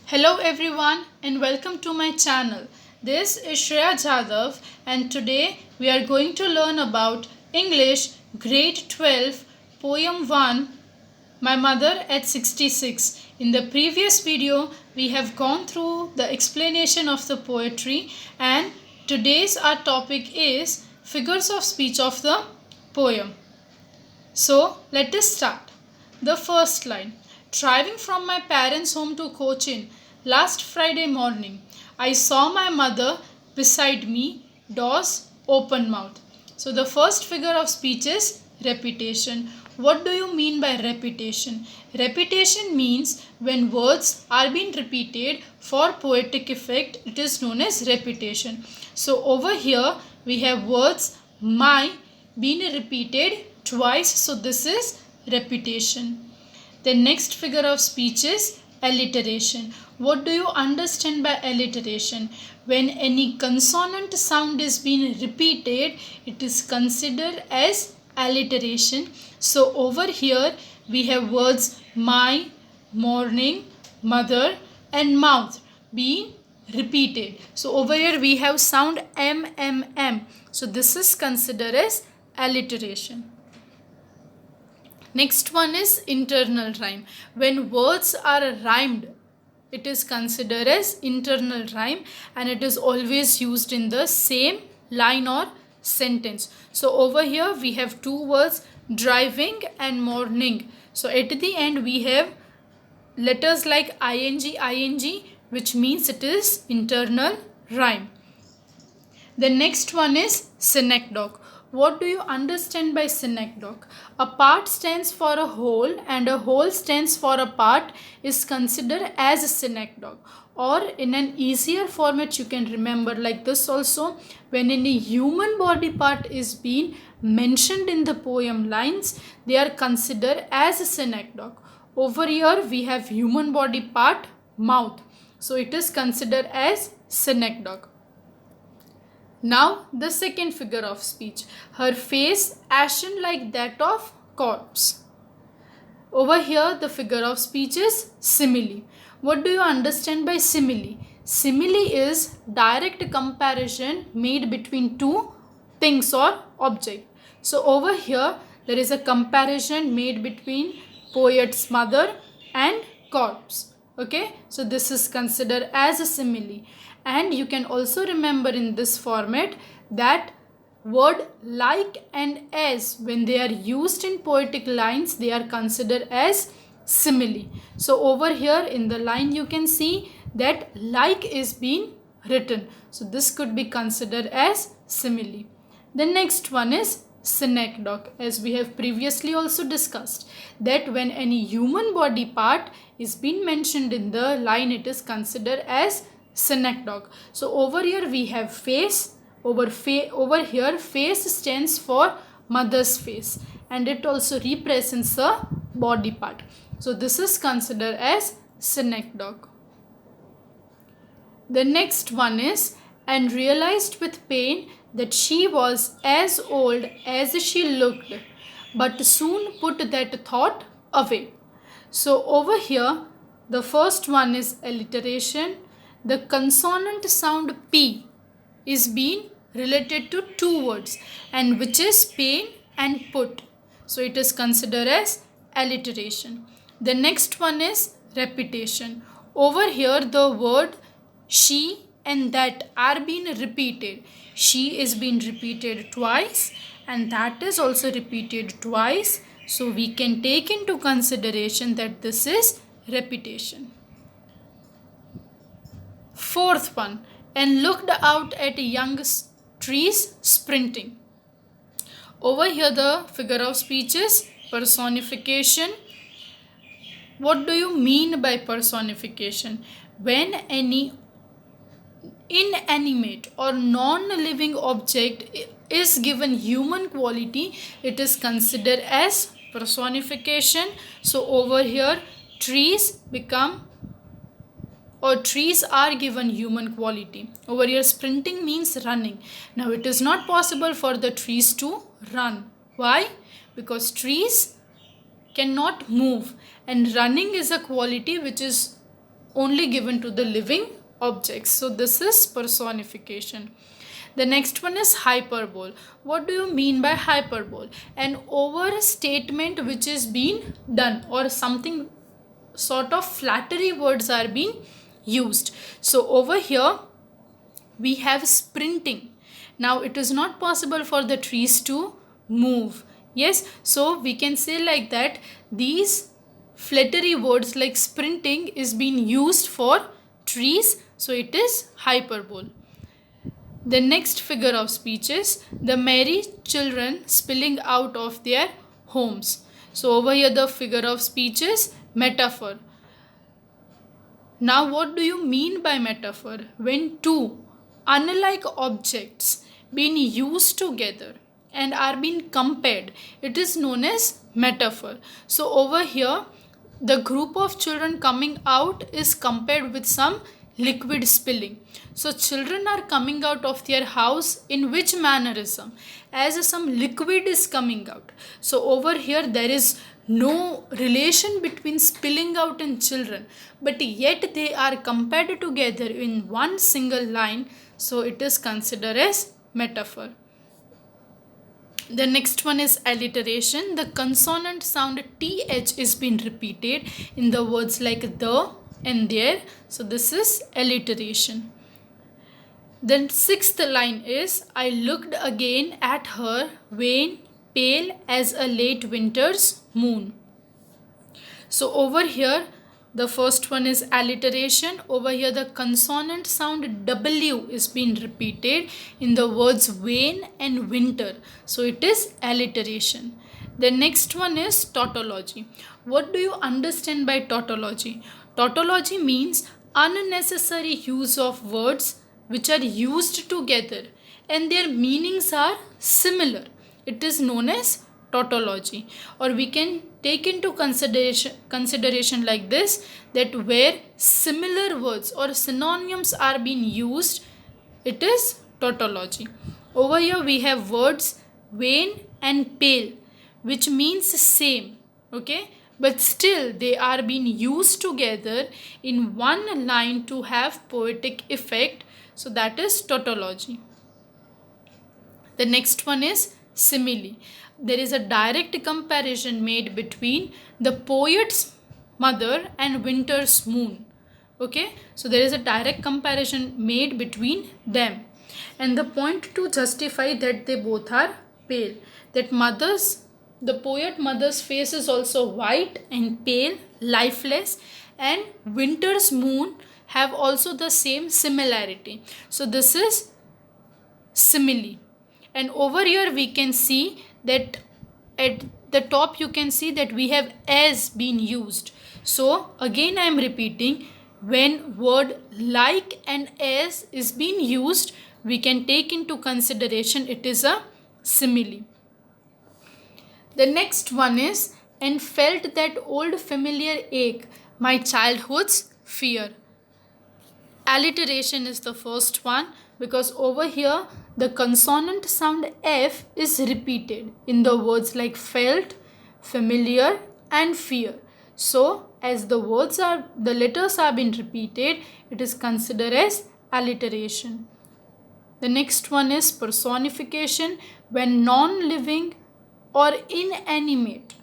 Hello everyone and welcome to my channel. This is Shreya Jadhav and today we are going to learn about English grade 12 poem 1 My Mother at 66. In the previous video we have gone through the explanation of the poetry and today's our topic is figures of speech of the poem. So let us start. The first line. Driving from my parents' home to Cochin last Friday morning, I saw my mother beside me, doze, open mouth. So the first figure of speech is repetition. What do you mean by repetition? Repetition means when words are being repeated for poetic effect, it is known as repetition. So over here we have words my being repeated twice, so this is repetition. The next figure of speech is alliteration. What do you understand by alliteration? When any consonant sound is being repeated, it is considered as alliteration. So over here we have words my, morning, mother and mouth being repeated. So over here we have sound M. So this is considered as alliteration. Next one is internal rhyme. When words are rhymed, it is considered as internal rhyme and it is always used in the same line or sentence. So over here we have two words, driving and morning. So at the end we have letters like ing, which means it is internal rhyme. The next one is synecdoche. What do you understand by synecdoche? A part stands for a whole and a whole stands for a part is considered as a synecdoche. Or in an easier format you can remember like this also. When any human body part is being mentioned in the poem lines, they are considered as a synecdoche. Over here we have human body part mouth. So it is considered as synecdoche. Now the second figure of speech. Her face ashen like that of corpse. Over here the figure of speech is simile. What do you understand by simile? Simile is direct comparison made between two things or object. So over here there is a comparison made between poet's mother and corpse. Okay, so this is considered as a simile. And you can also remember in this format that word like and as, when they are used in poetic lines, they are considered as simile. So over here in the line you can see that like is being written. So this could be considered as simile. The next one is synecdoche, as we have previously also discussed, that when any human body part is being mentioned in the line, it is considered as synecdoche. So over here we have face. Over here face stands for mother's face and it also represents a body part. So this is considered as synecdoche. The next one is and realized with pain that she was as old as she looked, but soon put that thought away. So over here the first one is alliteration. The consonant sound P is being related to two words and which is pain and put. So it is considered as alliteration. The next one is repetition. Over here the word she and that are being repeated. She is being repeated twice and that is also repeated twice. So we can take into consideration that this is repetition. Fourth one, and looked out at young trees sprinting. Over here the figure of speech is personification. What do you mean by personification? When any inanimate or non-living object is given human quality, it is considered as personification. So over here trees become or trees are given human quality. Over here sprinting means running. Now it is not possible for the trees to run. Why? Because trees cannot move and running is a quality which is only given to the living objects. So this is personification. The next one is hyperbole. What do you mean by hyperbole? An overstatement which is being done, or something sort of flattery words are being used. So over here we have sprinting. Now it is not possible for the trees to move. Yes, so we can say like that these flattery words like sprinting is being used for trees, so it is hyperbole. The next figure of speech is the merry children spilling out of their homes. So over here the figure of speech is metaphor. Now what do you mean by metaphor? When two unlike objects being used together and are being compared, it is known as metaphor. So over here the group of children coming out is compared with some liquid spilling. So children are coming out of their house in which mannerism? As some liquid is coming out. So over here there is no relation between spilling out and children, but yet they are compared together in one single line, so it is considered as metaphor. The next one is alliteration. The consonant sound th is being repeated in the words like the and there, so this is alliteration. The sixth line is I looked again at her, wan, pale as a late winter's moon. So over here the first one is alliteration. Over here the consonant sound w is being repeated in the words wan and winter, so it is alliteration. The next one is tautology. What do you understand by tautology? Tautology means unnecessary use of words which are used together and their meanings are similar. It is known as tautology. Or we can take into consideration like this, that where similar words or synonyms are being used, it is tautology. Over here we have words wan and pale, which means same, okay, but still they are being used together in one line to have poetic effect, so that is tautology. The next one is simile. There is a direct comparison made between the poet's mother and winter's moon. Okay, so there is a direct comparison made between them, and the point to justify that they both are pale, that the poet mother's face is also white and pale, lifeless, and winter's moon have also the same similarity. So this is simile. And over here we can see that at the top you can see that we have as being used. So again I am repeating, when word like and as is being used, we can take into consideration it is a simile. The next one is and felt that old familiar ache, my childhood's fear. Alliteration is the first one, because over here the consonant sound f is repeated in the words like felt, familiar and fear. So as the letters are being repeated, it is considered as alliteration. The next one is personification. When non-living or inanimate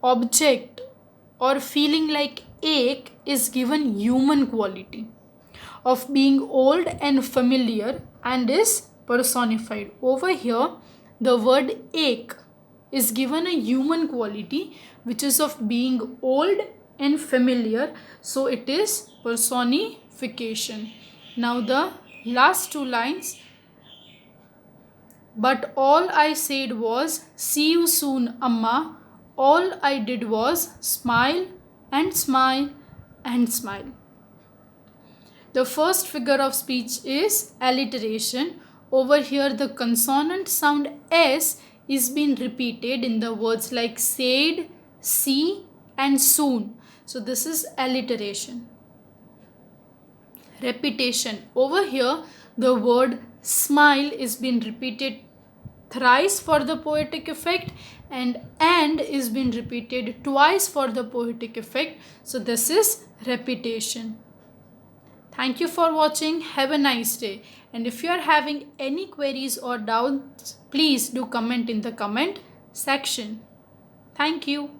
object or feeling like ache is given human quality of being old and familiar and is personified. Over here the word ache is given a human quality which is of being old and familiar, so it is personification. Now the last two lines, but all I said was see you soon, Amma. All I did was smile and smile and smile. The first figure of speech is alliteration. Over here the consonant sound s is being repeated in the words like said, see and soon. So this is alliteration. Repetition. Over here the word smile is being repeated thrice for the poetic effect, and is been repeated twice for the poetic effect. So this is repetition. Thank you for watching. Have a nice day. And if you are having any queries or doubts, please do comment in the comment section. Thank you.